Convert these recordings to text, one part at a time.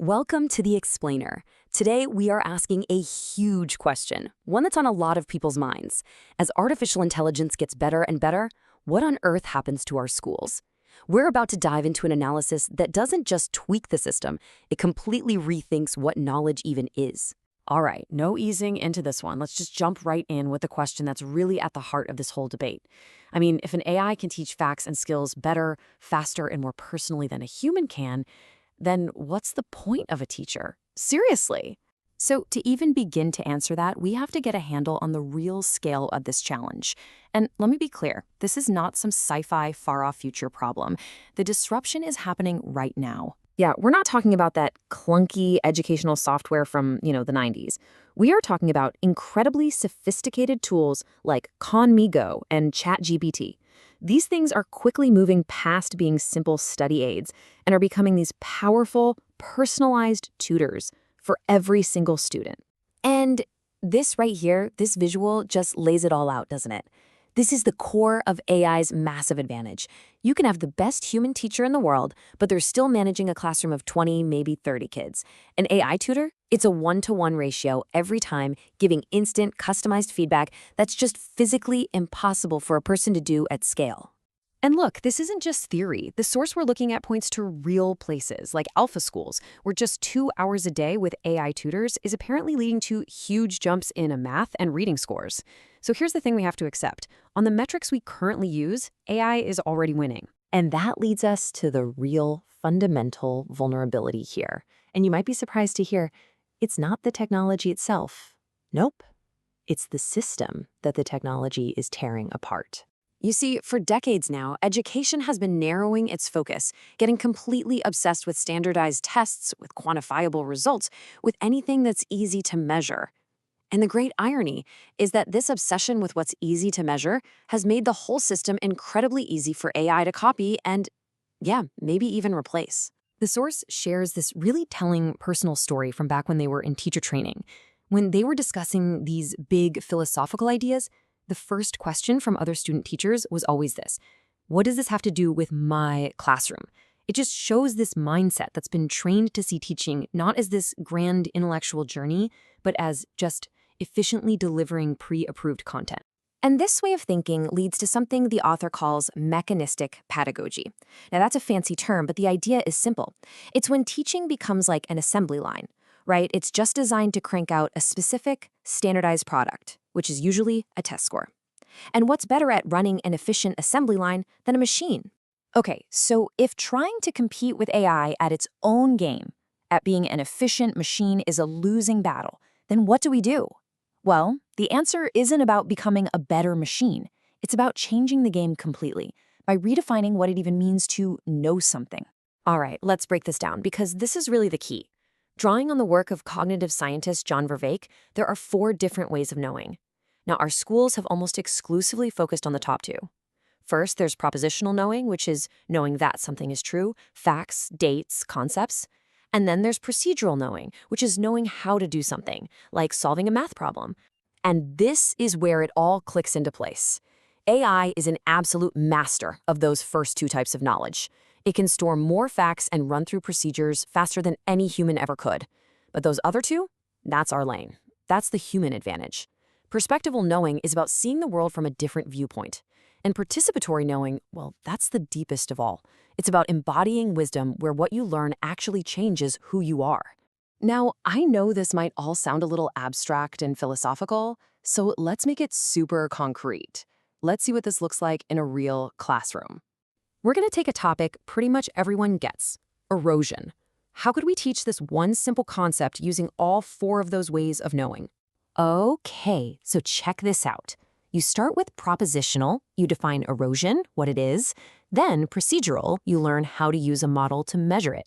Welcome to The Explainer. Today, we are asking a huge question, one that's on a lot of people's minds. As artificial intelligence gets better and better, what on earth happens to our schools? We're about to dive into an analysis that doesn't just tweak the system, it completely rethinks what knowledge even is. All right, no easing into this one. Let's just jump right in with the question that's really at the heart of this whole debate. I mean, if an AI can teach facts and skills better, faster, and more personally than a human can, then what's the point of a teacher? Seriously. So to even begin to answer that, we have to get a handle on the real scale of this challenge. And let me be clear, this is not some sci-fi far-off future problem. The disruption is happening right now. Yeah, we're not talking about that clunky educational software from, the 90s. We are talking about incredibly sophisticated tools like Conmigo and ChatGPT. These things are quickly moving past being simple study aids and are becoming these powerful, personalized tutors for every single student. And this right here, this visual just lays it all out, doesn't it? This is the core of AI's massive advantage. You can have the best human teacher in the world, but they're still managing a classroom of 20, maybe 30 kids. An AI tutor, it's a one-to-one ratio every time, giving instant, customized feedback that's just physically impossible for a person to do at scale. And look, this isn't just theory. The source we're looking at points to real places, like alpha schools, where just 2 hours a day with AI tutors is apparently leading to huge jumps in math and reading scores. So here's the thing we have to accept. On the metrics we currently use, AI is already winning. And that leads us to the real fundamental vulnerability here. And you might be surprised to hear, it's not the technology itself. Nope. It's the system that the technology is tearing apart. You see, for decades now, education has been narrowing its focus, getting completely obsessed with standardized tests, with quantifiable results, with anything that's easy to measure. And the great irony is that this obsession with what's easy to measure has made the whole system incredibly easy for AI to copy and, maybe even replace. The source shares this really telling personal story from back when they were in teacher training. When they were discussing these big philosophical ideas, the first question from other student teachers was always this: what does this have to do with my classroom? It just shows this mindset that's been trained to see teaching not as this grand intellectual journey, but as just efficiently delivering pre-approved content. And this way of thinking leads to something the author calls mechanistic pedagogy. Now, that's a fancy term, but the idea is simple. It's when teaching becomes like an assembly line, right? It's just designed to crank out a specific, standardized product, which is usually a test score. And what's better at running an efficient assembly line than a machine? Okay, so if trying to compete with AI at its own game, at being an efficient machine is a losing battle, then what do we do? Well, the answer isn't about becoming a better machine. It's about changing the game completely by redefining what it even means to know something. All right, let's break this down because this is really the key. Drawing on the work of cognitive scientist John Vervaeke, there are 4 different ways of knowing. Now, our schools have almost exclusively focused on the top 2. First, there's propositional knowing, which is knowing that something is true, facts, dates, concepts. And then there's procedural knowing, which is knowing how to do something, like solving a math problem. And this is where it all clicks into place. AI is an absolute master of those first 2 types of knowledge. It can store more facts and run through procedures faster than any human ever could. But those other 2, that's our lane. That's the human advantage. Perspectival knowing is about seeing the world from a different viewpoint. And participatory knowing, well, that's the deepest of all. It's about embodying wisdom where what you learn actually changes who you are. Now, I know this might all sound a little abstract and philosophical, so let's make it super concrete. Let's see what this looks like in a real classroom. We're going to take a topic pretty much everyone gets: erosion. How could we teach this one simple concept using all 4 of those ways of knowing? Okay, so check this out. You start with propositional, you define erosion, what it is. Then procedural, you learn how to use a model to measure it.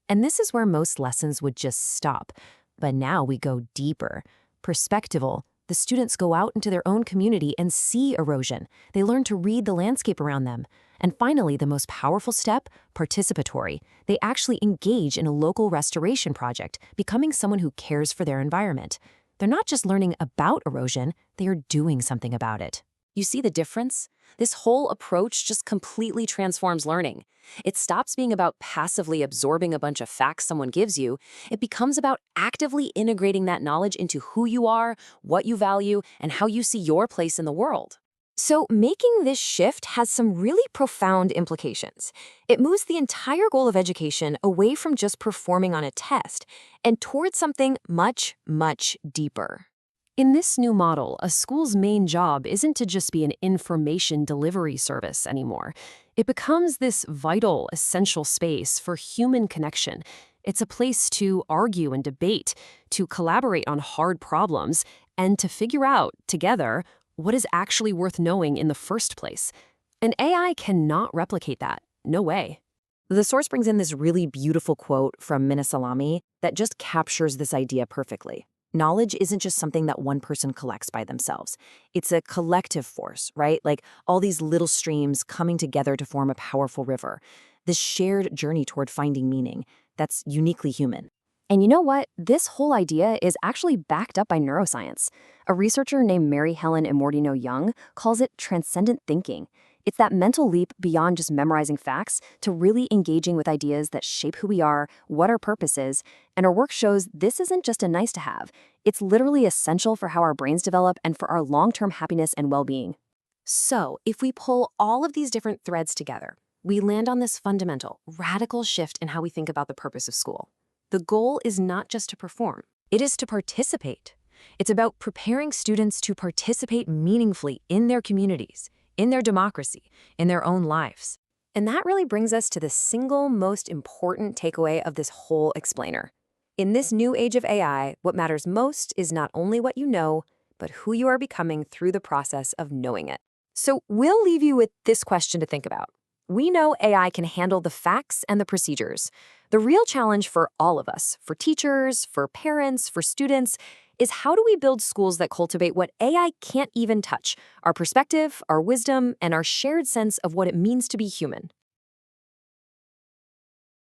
And this is where most lessons would just stop. But now we go deeper. Perspectival, the students go out into their own community and see erosion. They learn to read the landscape around them. And finally, the most powerful step, participatory. They actually engage in a local restoration project, becoming someone who cares for their environment. They're not just learning about erosion, they are doing something about it. You see the difference? This whole approach just completely transforms learning. It stops being about passively absorbing a bunch of facts someone gives you. It becomes about actively integrating that knowledge into who you are, what you value, and how you see your place in the world. So, making this shift has some really profound implications. It moves the entire goal of education away from just performing on a test and towards something much, much deeper. In this new model, a school's main job isn't to just be an information delivery service anymore. It becomes this vital, essential space for human connection. It's a place to argue and debate, to collaborate on hard problems, and to figure out, together, what is actually worth knowing in the first place. And AI cannot replicate that. No way. The source brings in this really beautiful quote from Mina Salami that just captures this idea perfectly. Knowledge isn't just something that one person collects by themselves. It's a collective force, right? Like all these little streams coming together to form a powerful river. This shared journey toward finding meaning that's uniquely human. And you know what? This whole idea is actually backed up by neuroscience. A researcher named Mary Helen Immordino Young calls it transcendent thinking. It's that mental leap beyond just memorizing facts to really engaging with ideas that shape who we are, what our purpose is, and her work shows this isn't just a nice to have. It's literally essential for how our brains develop and for our long-term happiness and well-being. So, if we pull all of these different threads together, we land on this fundamental, radical shift in how we think about the purpose of school. The goal is not just to perform, it is to participate. It's about preparing students to participate meaningfully in their communities, in their democracy, in their own lives. And that really brings us to the single most important takeaway of this whole explainer. In this new age of AI, what matters most is not only what you know, but who you are becoming through the process of knowing it. So we'll leave you with this question to think about. We know AI can handle the facts and the procedures. The real challenge for all of us, for teachers, for parents, for students, is how do we build schools that cultivate what AI can't even touch, our perspective, our wisdom, and our shared sense of what it means to be human?